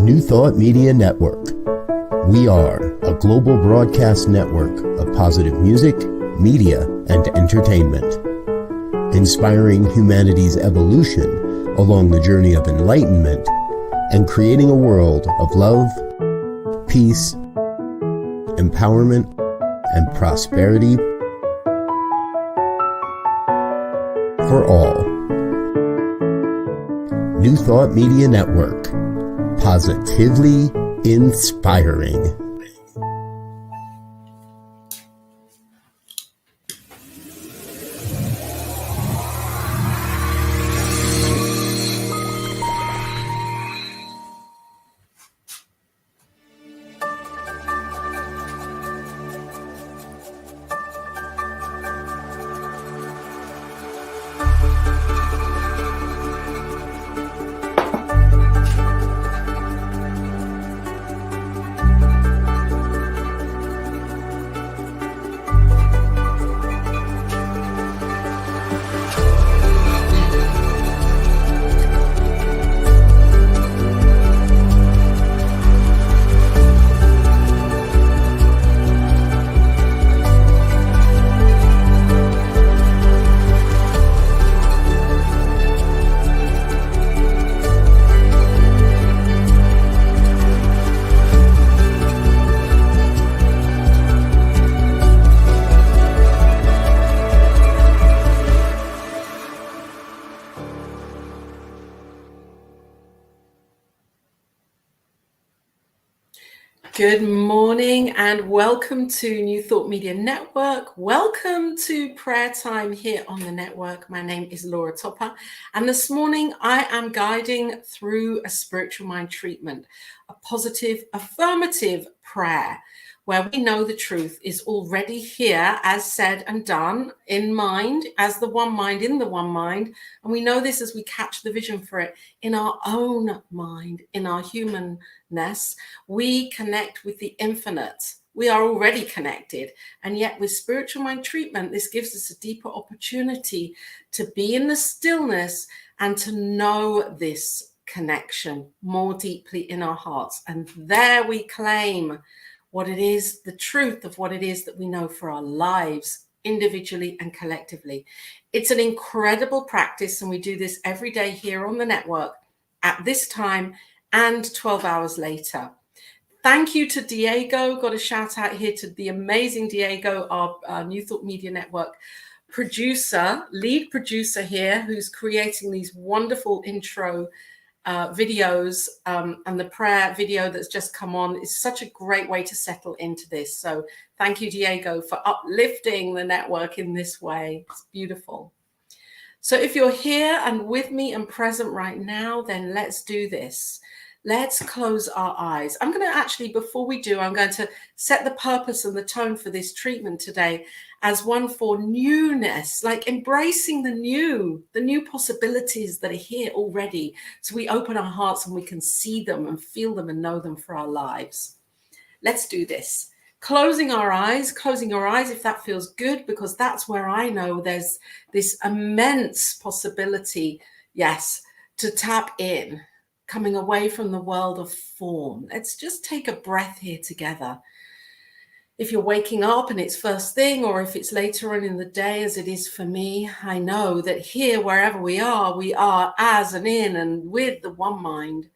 New Thought Media Network. We are a global broadcast network of positive music, media, and entertainment, inspiring humanity's evolution along the journey of enlightenment and creating a world of love, peace, empowerment, and prosperity for all. New Thought Media Network. Positively inspiring. Good morning and welcome to New Thought Media Network. Welcome to prayer time here on the network. My name is Laura Topper, and this morning I am guiding through a spiritual mind treatment, a positive, affirmative prayer where we know the truth is already here, as said and done, in mind, as the one mind in the one mind. And we know this as we catch the vision for it in our own mind, in our humanness. We connect with the infinite. We are already connected. And yet with spiritual mind treatment, this gives us a deeper opportunity to be in the stillness and to know this connection more deeply in our hearts. And there we claim what it is, the truth of what it is that we know for our lives, individually and collectively. It's an incredible practice, and we do this every day here on the network at this time and 12 hours later. Thank you to Diego. Got a shout out here to the amazing Diego, our New Thought Media Network lead producer here, who's creating these wonderful intro videos, and the prayer video that's just come on is such a great way to settle into this. So thank you, Diego, for uplifting the network in this way. It's beautiful. So if you're here and with me and present right now, then let's do this. Let's close our eyes. I'm going to actually, before we do, I'm going to set the purpose and the tone for this treatment today as one for newness, like embracing the new possibilities that are here already. So we open our hearts and we can see them and feel them and know them for our lives. Let's do this. Closing our eyes if that feels good, because that's where I know there's this immense possibility, yes, to tap in, coming away from the world of form. Let's just take a breath here together. If you're waking up and it's first thing, or if it's later on in the day, as it is for me, I know that here, wherever we are as and in and with the one mind.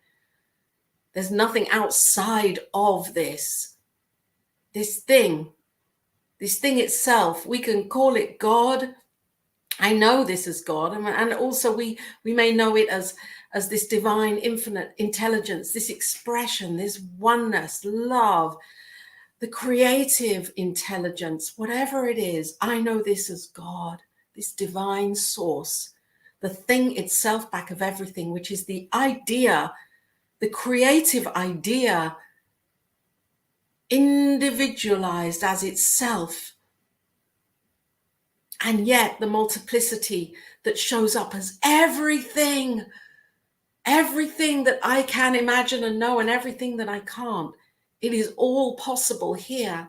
There's nothing outside of this thing itself. We can call it God. I know this as God, and also we may know it as this divine infinite intelligence, this expression, this oneness, love, the creative intelligence, whatever it is. I know this as God, this divine source, the thing itself back of everything, which is the idea, the creative idea, individualized as itself, and yet the multiplicity that shows up as everything that I can imagine and know, and everything that I can't. It is all possible here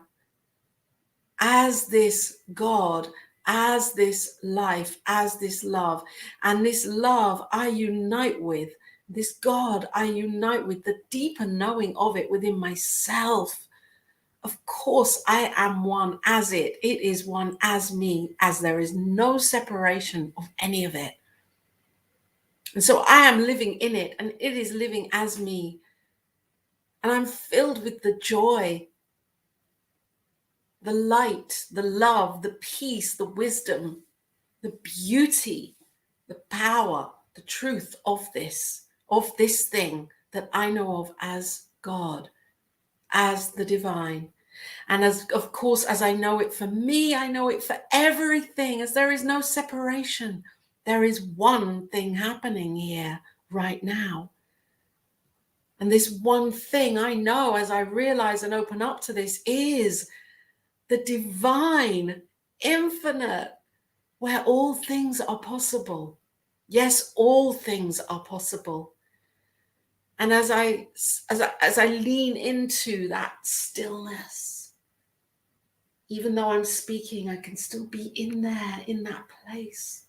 as this God, as this life, as this love. And this love I unite with This God I unite with, the deeper knowing of it within myself. Of course, I am one as it. It is one as me, as there is no separation of any of it. And so I am living in it, and it is living as me. And I'm filled with the joy, the light, the love, the peace, the wisdom, the beauty, the power, the truth of this thing that I know of as God, as the divine. And as, of course, as I know it for me, I know it for everything, as there is no separation. There is one thing happening here right now. And this one thing I know, as I realize and open up to this, is the divine, infinite, where all things are possible. Yes, all things are possible. And as I lean into that stillness, even though I'm speaking, I can still be in there, in that place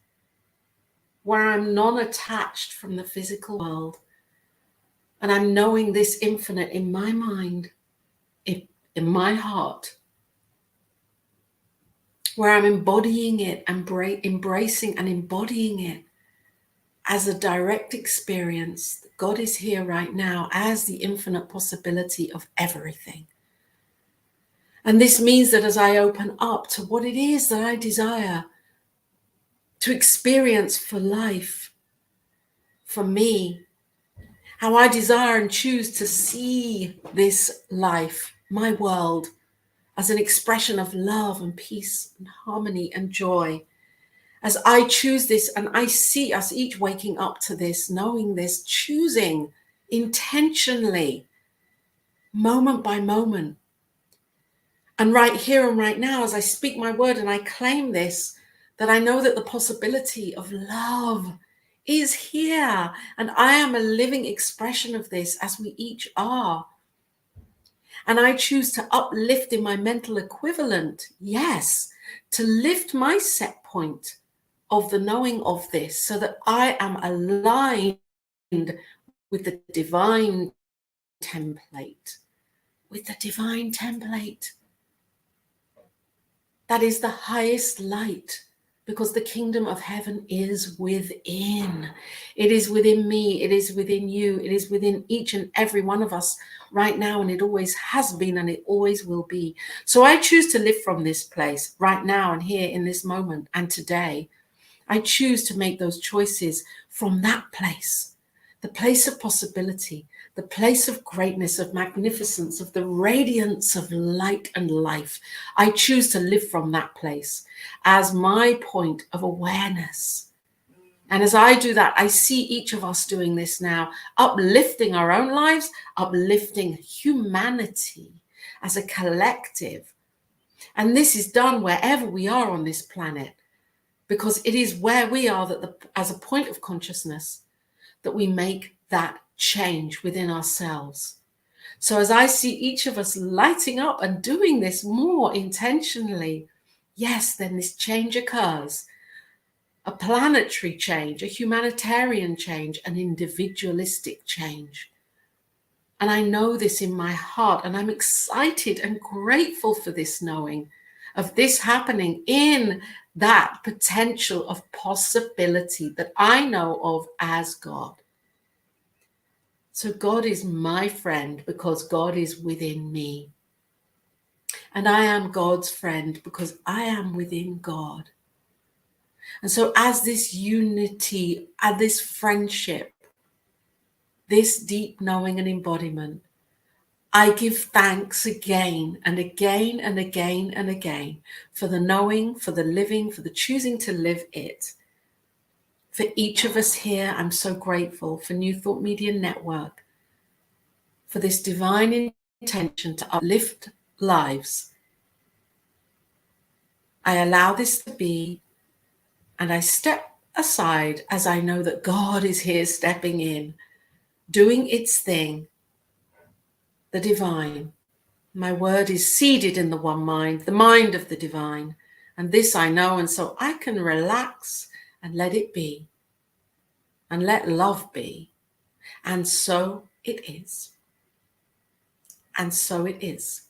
where I'm non-attached from the physical world. And I'm knowing this infinite in my mind, in my heart, where I'm embodying it, embracing and embodying it as a direct experience. God is here right now as the infinite possibility of everything. And this means that as I open up to what it is that I desire to experience for life, for me, how I desire and choose to see this life, my world, as an expression of love and peace and harmony and joy. As I choose this, and I see us each waking up to this, knowing this, choosing intentionally, moment by moment. And right here and right now, as I speak my word and I claim this, that I know that the possibility of love is here. And I am a living expression of this, as we each are. And I choose to uplift in my mental equivalent, yes, to lift my set point of the knowing of this, so that I am aligned with the divine template, that is the highest light, because the kingdom of heaven is within. It is within me, it is within you, it is within each and every one of us right now, and it always has been and it always will be. So I choose to live from this place right now and here in this moment and today. I choose to make those choices from that place, the place of possibility, the place of greatness, of magnificence, of the radiance of light and life. I choose to live from that place as my point of awareness. And as I do that, I see each of us doing this now, uplifting our own lives, uplifting humanity as a collective. And this is done wherever we are on this planet, because it is where we are that as a point of consciousness that we make that change within ourselves. So as I see each of us lighting up and doing this more intentionally, yes, then this change occurs. A planetary change, a humanitarian change, an individualistic change. And I know this in my heart, and I'm excited and grateful for this knowing of this happening in that potential of possibility that I know of as God. So God is my friend because God is within me. And I am God's friend because I am within God. And so as this unity, and this friendship, this deep knowing and embodiment, I give thanks again and again and again and again for the knowing, for the living, for the choosing to live it. For each of us here, I'm so grateful for New Thought Media Network, for this divine intention to uplift lives. I allow this to be, and I step aside as I know that God is here stepping in, doing its thing, the divine. My word is seated in the one mind, the mind of the divine. And this I know, and so I can relax and let it be, and let love be, And so it is. And so it is.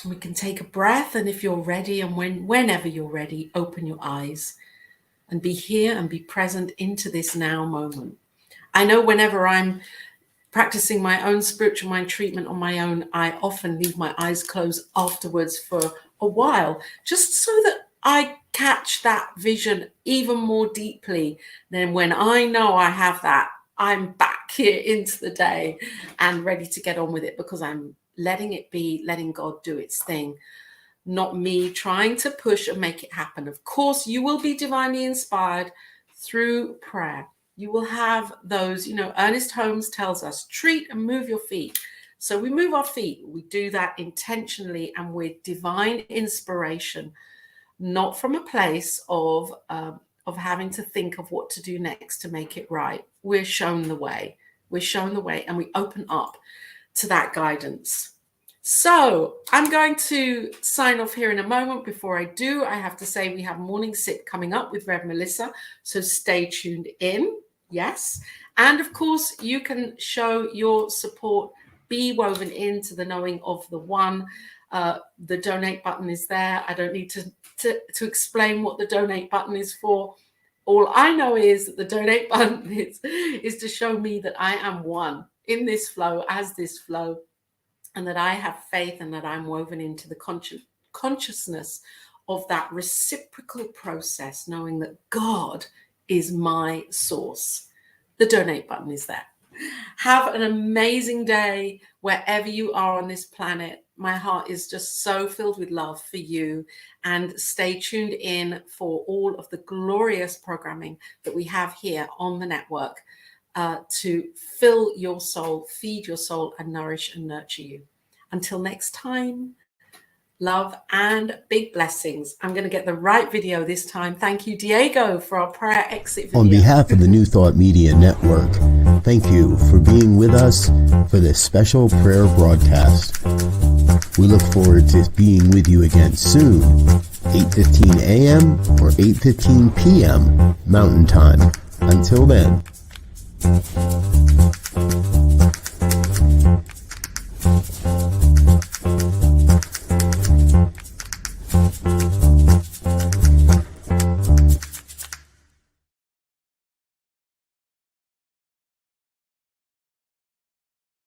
We can take a breath, and if you're ready, and whenever you're ready, open your eyes and be here and be present into this now moment. I know whenever I'm practicing my own spiritual mind treatment on my own, I often leave my eyes closed afterwards for a while, just so that I catch that vision even more deeply. Then when I know I have that, I'm back here into the day and ready to get on with it, because I'm letting it be, letting God do its thing, not me trying to push and make it happen. Of course, you will be divinely inspired through prayer. You will have those, Ernest Holmes tells us, treat and move your feet. So we move our feet. We do that intentionally and with divine inspiration, not from a place of having to think of what to do next to make it right. We're shown the way. We're shown the way, and we open up to that guidance. So I'm going to sign off here in a moment. Before I do, I have to say we have Morning Sip coming up with Rev Melissa. So stay tuned in. Yes. And of course, you can show your support, be woven into the knowing of the one. The donate button is there. I don't need to explain what the donate button is for. All I know is that the donate button is to show me that I am one in this flow, as this flow, and that I have faith, and that I'm woven into the consciousness of that reciprocal process, knowing that God is my source. The donate button is there. Have an amazing day wherever you are on this planet. My heart is just so filled with love for you, and stay tuned in for all of the glorious programming that we have here on the network to fill your soul, feed your soul, and nourish and nurture you. Until next time, love and big blessings. I'm going to get the right video this time. Thank you, Diego, for our prayer exit video. On behalf of the New Thought Media Network, thank you for being with us for this special prayer broadcast. We look forward to being with you again soon, 8:15 a.m. or 8:15 p.m. Mountain Time. Until then.